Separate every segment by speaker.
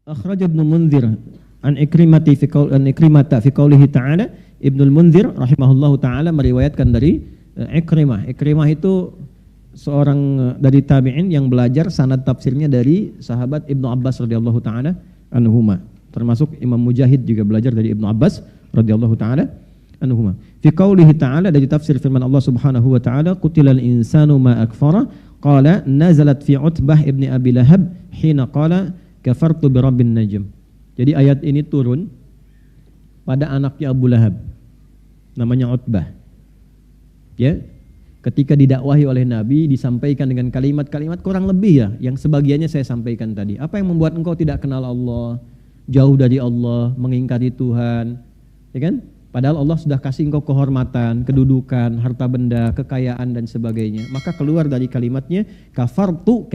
Speaker 1: akhraj Ibnu Munzir an Ikrimata fi qaulihi ta'ala. Ibnu Munzir rahimahullahu taala meriwayatkan dari Ikrimah. Ikrimah itu seorang dari tabi'in yang belajar sanad tafsirnya dari sahabat Ibnu Abbas radhiyallahu taala anhuma. Termasuk Imam Mujahid juga belajar dari Ibnu Abbas radhiyallahu taala anhuma. Fi qaulihi ta'ala, dari tafsir firman Allah Subhanahu wa taala, qutilal insanu ma akfara qala nazalat fi Utbah ibni Abi Lahab hina qala kafartu bi rabbin najm. Jadi ayat ini turun pada anaknya Abu Lahab, namanya Utbah. Ya, ketika didakwahi oleh Nabi, disampaikan dengan kalimat-kalimat kurang lebih ya, yang sebagiannya saya sampaikan tadi. Apa yang membuat engkau tidak kenal Allah, jauh dari Allah, mengingkari Tuhan, ya kan? Padahal Allah sudah kasih engkau kehormatan, kedudukan, harta benda, kekayaan dan sebagainya. Maka keluar dari kalimatnya kafartu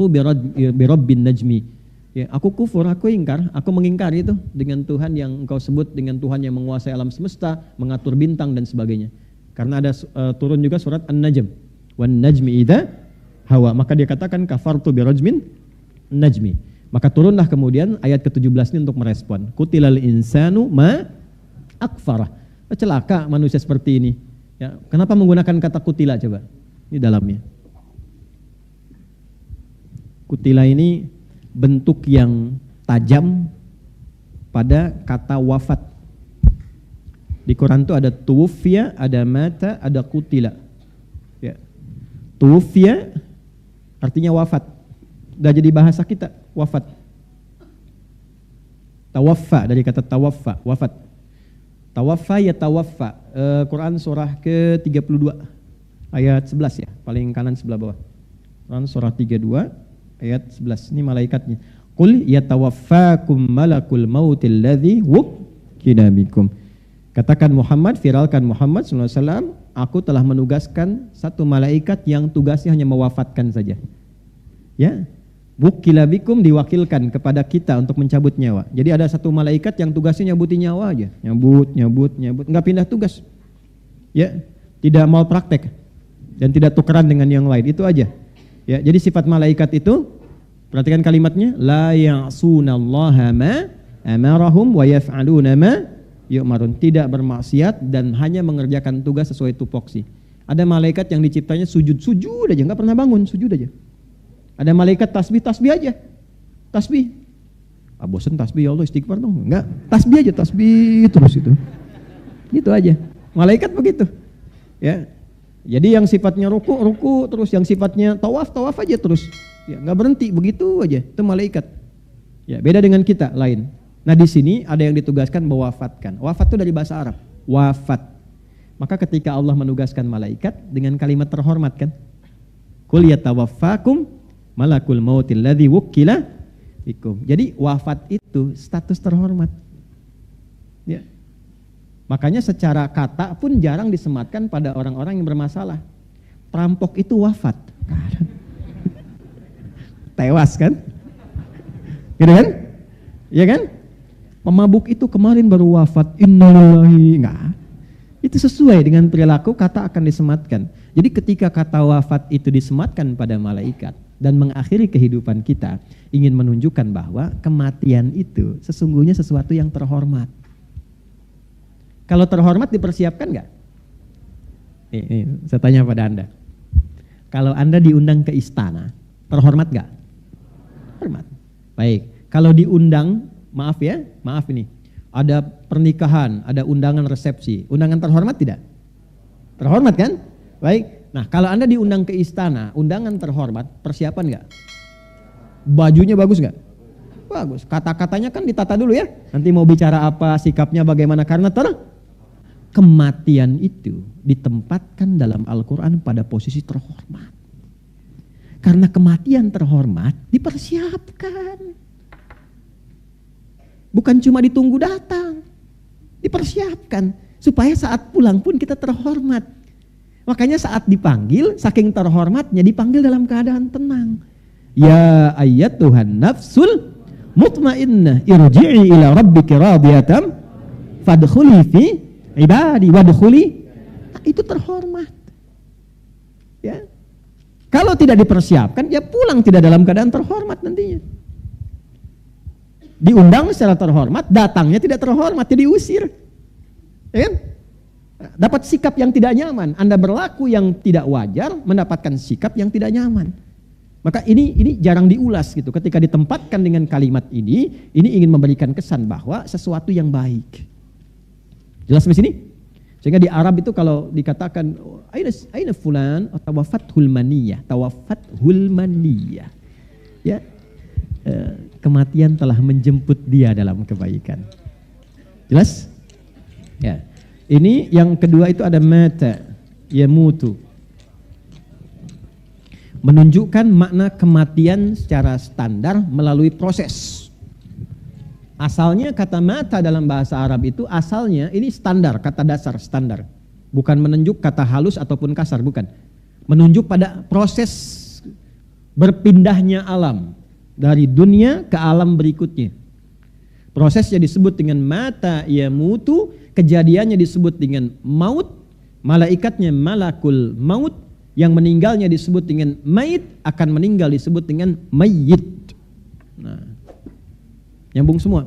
Speaker 1: bi rabbin najmi. Ya, aku kufur, aku ingkar, aku mengingkari itu dengan Tuhan yang engkau sebut, dengan Tuhan yang menguasai alam semesta, mengatur bintang dan sebagainya. Karena ada turun juga surat An-Najm, wan najmi idza hawa. Maka dia katakan kafartu bi rajmin najmi. Maka turunlah kemudian ayat ke-17 ini untuk merespon. Qutilal insanu ma akfara. Celaka manusia seperti ini. Ya, kenapa menggunakan kata kutila coba? Ini dalamnya. Kutila ini bentuk yang tajam pada kata wafat. Di Quran itu ada tuwfiya, ada mata, ada kutila. Ya. Tuwfiya artinya wafat. Udah jadi bahasa kita, wafat. Tawaffa dari kata tawaffa, wafat. Tawaffa ya tawaffa. Quran surah ke-32 ayat 11 ya, paling kanan sebelah bawah. Quran surah 32 ayat 11, ini malaikatnya. Qul yatawaffakum malakul mautil ladzi wukkila bikum. Katakan Muhammad, viralkan Muhammad SAW, aku telah menugaskan satu malaikat yang tugasnya hanya mewafatkan saja. Ya, wukkila bikum, diwakilkan kepada kita untuk mencabut nyawa. Jadi ada satu malaikat yang tugasnya nyabutin nyawa aja, nyabut, enggak pindah tugas. Ya, tidak mau praktek dan tidak tukeran dengan yang lain, itu aja. Ya, jadi sifat malaikat itu, perhatikan kalimatnya, la ya'sunallaha ma amarahum wa yaf'aluna ma yu'marun, tidak bermaksiat dan hanya mengerjakan tugas sesuai tupoksi. Ada malaikat yang diciptanya sujud aja, enggak pernah bangun, sujud aja. Ada malaikat tasbih aja. Tasbih. Ah, bosan tasbih, ya Allah istighfar dong. Enggak, tasbih aja, tasbih terus itu. Gitu aja. Malaikat begitu. Ya. Jadi yang sifatnya ruku terus, yang sifatnya tawaf aja terus. Ya, enggak berhenti, begitu aja. Itu malaikat. Ya, beda dengan kita, lain. Nah, di sini ada yang ditugaskan mewafatkan. Wafat itu dari bahasa Arab, wafat. Maka ketika Allah menugaskan malaikat dengan kalimat terhormat kan? Qul yatawaffakum malakul mautil ladzi wukkila bikum. Jadi wafat itu status terhormat. Ya. Makanya secara kata pun jarang disematkan pada orang-orang yang bermasalah. Perampok itu wafat. Tewas kan? Gitu kan? Iya kan? Pemabuk itu kemarin baru wafat. Innalillahi. Enggak. Itu sesuai dengan perilaku, kata akan disematkan. Jadi ketika kata wafat itu disematkan pada malaikat dan mengakhiri kehidupan kita, ingin menunjukkan bahwa kematian itu sesungguhnya sesuatu yang terhormat. Kalau terhormat dipersiapkan enggak? Nih, saya tanya pada Anda. Kalau Anda diundang ke istana, terhormat enggak? Terhormat. Baik. Kalau diundang, maaf ini, ada pernikahan, ada undangan resepsi. Undangan terhormat tidak? Terhormat kan? Baik. Nah, kalau Anda diundang ke istana, undangan terhormat, persiapan enggak? Bajunya bagus enggak? Bagus. Kata-katanya kan ditata dulu ya. Nanti mau bicara apa, sikapnya bagaimana, karena kematian itu ditempatkan dalam Al-Quran pada posisi terhormat. Karena kematian terhormat dipersiapkan. Bukan cuma ditunggu datang, dipersiapkan. Supaya saat pulang pun kita terhormat. Makanya saat dipanggil, saking terhormatnya dipanggil dalam keadaan tenang. Ya ayyatuhan nafsul mutmainnah irji'i ila rabbiki radiyatan fadkhuli fi ibadi wadkhuli. Itu terhormat. Ya. Kalau tidak dipersiapkan, dia pulang tidak dalam keadaan terhormat nantinya. diundang secara terhormat, datangnya tidak terhormat, jadi diusir. Ya kan? Dapat sikap yang tidak nyaman. Anda berlaku yang tidak wajar, mendapatkan sikap yang tidak nyaman. Maka ini jarang diulas gitu. Ketika ditempatkan dengan kalimat ini ingin memberikan kesan bahwa sesuatu yang baik. Jelas sampai sini? Sehingga di Arab itu kalau dikatakan aina fulan tawafathul maniyah, ya, kematian telah menjemput dia dalam kebaikan. Jelas? Ya. Ini yang kedua itu ada mata yamutu. Menunjukkan makna kematian secara standar melalui proses. Asalnya kata mata dalam bahasa Arab itu asalnya ini standar, kata dasar standar. Bukan menunjuk kata halus ataupun kasar, bukan. Menunjuk pada proses berpindahnya alam dari dunia ke alam berikutnya. Prosesnya disebut dengan mata yamutu, kejadiannya disebut dengan maut, malaikatnya malakul maut, yang meninggalnya disebut dengan mayit, akan meninggal disebut dengan mayyit. Nah, nyambung semua.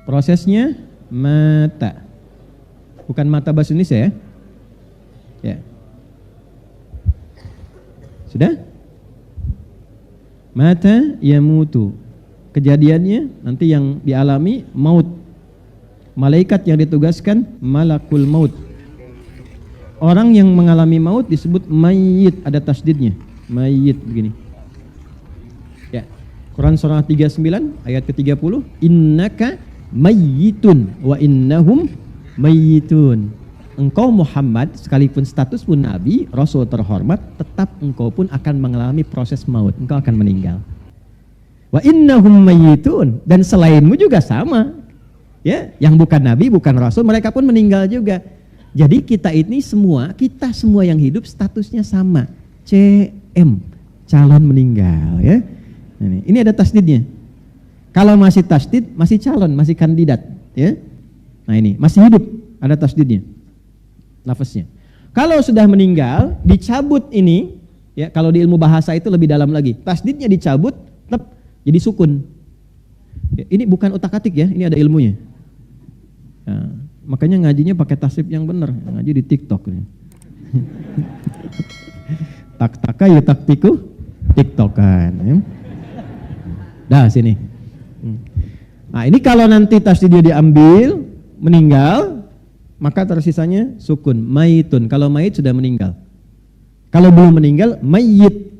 Speaker 1: Prosesnya mata. Bukan mata bahasa Indonesia ya. Ya. Sudah? Mata yamutu. Kejadiannya nanti yang dialami maut. Malaikat yang ditugaskan malakul maut. Orang yang mengalami maut disebut mayyit, ada tasdidnya. Mayyit begini. Ya. Quran surah 39 ayat ke-30, innaka mayyitun wa innahum mayyitun. Engkau Muhammad sekalipun status pun nabi, rasul terhormat, tetap engkau pun akan mengalami proses maut. Engkau akan meninggal. Wa innahum mayyitun, dan selainmu juga sama. Ya, yang bukan nabi, bukan rasul, mereka pun meninggal juga. Jadi kita semua yang hidup statusnya sama. CM, calon meninggal ya. Ini ada tasdidnya. Kalau masih tasdid, masih calon, masih kandidat ya. Nah ini, masih hidup, ada tasdidnya. Lafaznya. Kalau sudah meninggal, dicabut ini, ya kalau di ilmu bahasa itu lebih dalam lagi. Tasdidnya dicabut, tetap jadi sukun. Ya, ini bukan utak-atik ya, ini ada ilmunya. Nah, makanya ngajinya pakai tasrif yang benar, ngaji di TikTok. Tak-taka ya taktiku, TikTokan. Ya. Dah sini. Nah ini kalau nanti tasdidnya diambil, meninggal, maka tersisanya sukun, mayitun. Kalau mayit sudah meninggal. Kalau belum meninggal, mayyit.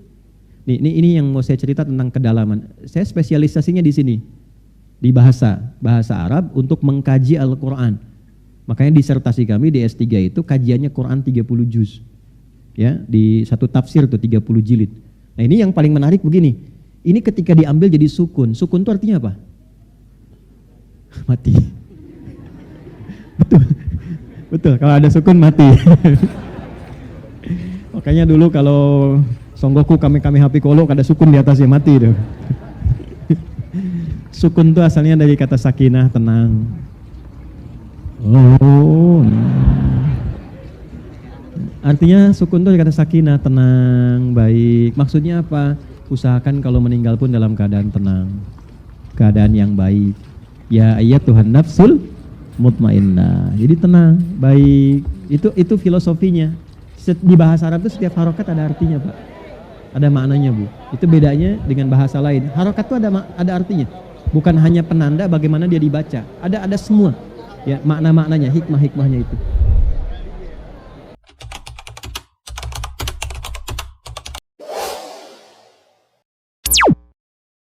Speaker 1: Ini yang mau saya cerita tentang kedalaman. Saya spesialisasinya di sini, di bahasa Arab untuk mengkaji Al-Quran. Makanya disertasi kami di S3 itu kajiannya Quran 30 juz. Ya, di satu tafsir tuh 30 jilid. Nah ini yang paling menarik begini. Ini ketika diambil jadi sukun. Sukun itu artinya apa? Mati. Betul. Betul, kalau ada sukun mati. Makanya dulu kalau Songgoku kami hapi kolo ada sukun di atasnya mati tuh. Sukun itu asalnya dari kata sakinah, tenang. Oh. Artinya sukun itu dari kata sakinah, tenang, baik. Maksudnya apa? Usahakan kalau meninggal pun dalam keadaan tenang, keadaan yang baik. Ya ayat Tuhan nafsul mutmainnah. Jadi tenang, baik. Itu filosofinya. Di bahasa Arab itu setiap harokat ada artinya, Pak. Ada maknanya, Bu. Itu bedanya dengan bahasa lain. Harokat itu ada artinya. Bukan hanya penanda bagaimana dia dibaca. Ada semua. Ya, makna-maknanya, hikmah-hikmahnya itu.